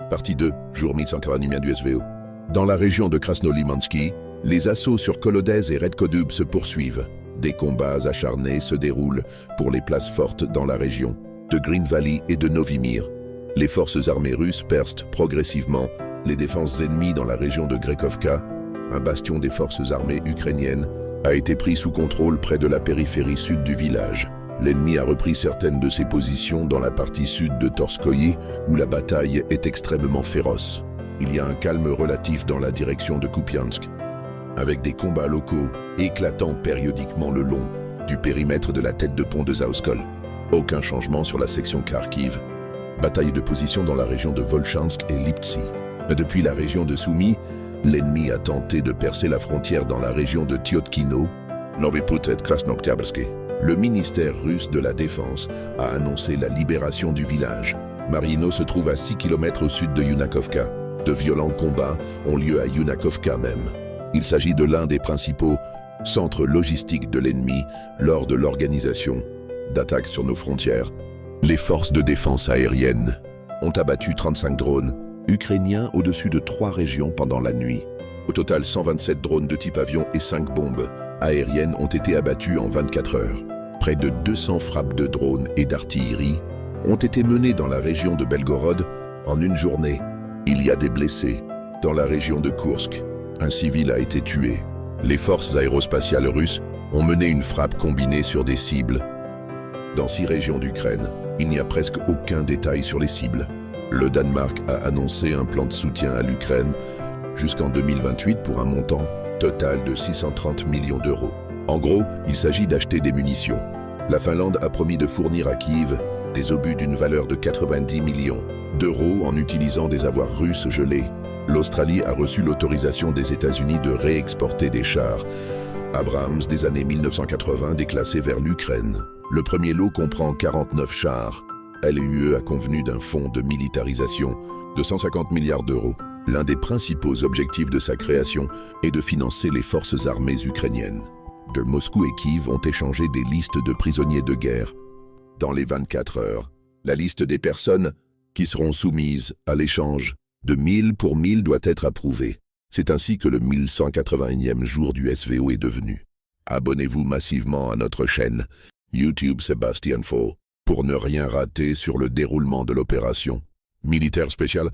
Partie 2, jour 1140 du SVO. Dans la région de Krasnolimansky, les assauts sur Kolodez et Redkodub se poursuivent. Des combats acharnés se déroulent pour les places fortes dans la région, de Green Valley et de Novimir. Les forces armées russes percent progressivement les défenses ennemies dans la région de Grekovka. Un bastion des forces armées ukrainiennes a été pris sous contrôle près de la périphérie sud du village. L'ennemi a repris certaines de ses positions dans la partie sud de Torskoye, où la bataille est extrêmement féroce. Il y a un calme relatif dans la direction de Kupiansk, avec des combats locaux éclatant périodiquement le long du périmètre de la tête de pont de Zaoskol. Aucun changement sur la section Kharkiv. Bataille de position dans la région de Volchansk et Liptsi. Depuis la région de Soumy, l'ennemi a tenté de percer la frontière dans la région de Tyotkino, Noviput et Krasnoktyabrsky. Le ministère russe de la Défense a annoncé la libération du village. Marino se trouve à 6 km au sud de Yunakovka. De violents combats ont lieu à Yunakovka même. Il s'agit de l'un des principaux centres logistiques de l'ennemi lors de l'organisation d'attaques sur nos frontières. Les forces de défense aérienne ont abattu 35 drones ukrainiens au-dessus de 3 régions pendant la nuit. Au total, 127 drones de type avion et 5 bombes aériennes ont été abattues en 24 heures. Près de 200 frappes de drones et d'artillerie ont été menées dans la région de Belgorod en une journée. Il y a des blessés. Dans la région de Koursk, un civil a été tué. Les forces aérospatiales russes ont mené une frappe combinée sur des cibles. Dans 6 régions d'Ukraine, il n'y a presque aucun détail sur les cibles. Le Danemark a annoncé un plan de soutien à l'Ukraine jusqu'en 2028 pour un montant total de 630 millions d'euros. En gros, il s'agit d'acheter des munitions. La Finlande a promis de fournir à Kiev des obus d'une valeur de 90 millions d'euros en utilisant des avoirs russes gelés. L'Australie a reçu l'autorisation des États-Unis de réexporter des chars Abrams des années 1980 déclassés vers l'Ukraine. Le premier lot comprend 49 chars. l'UE a convenu d'un fonds de militarisation de 150 milliards d'euros. L'un des principaux objectifs de sa création est de financer les forces armées ukrainiennes. De Moscou et Kiev ont échangé des listes de prisonniers de guerre. Dans les 24 heures, la liste des personnes qui seront soumises à l'échange de 1000 pour 1000 doit être approuvée. C'est ainsi que le 1181e jour du SVO est devenu. Abonnez-vous massivement à notre chaîne YouTube Sébastien Faux pour ne rien rater sur le déroulement de l'opération militaire spéciale.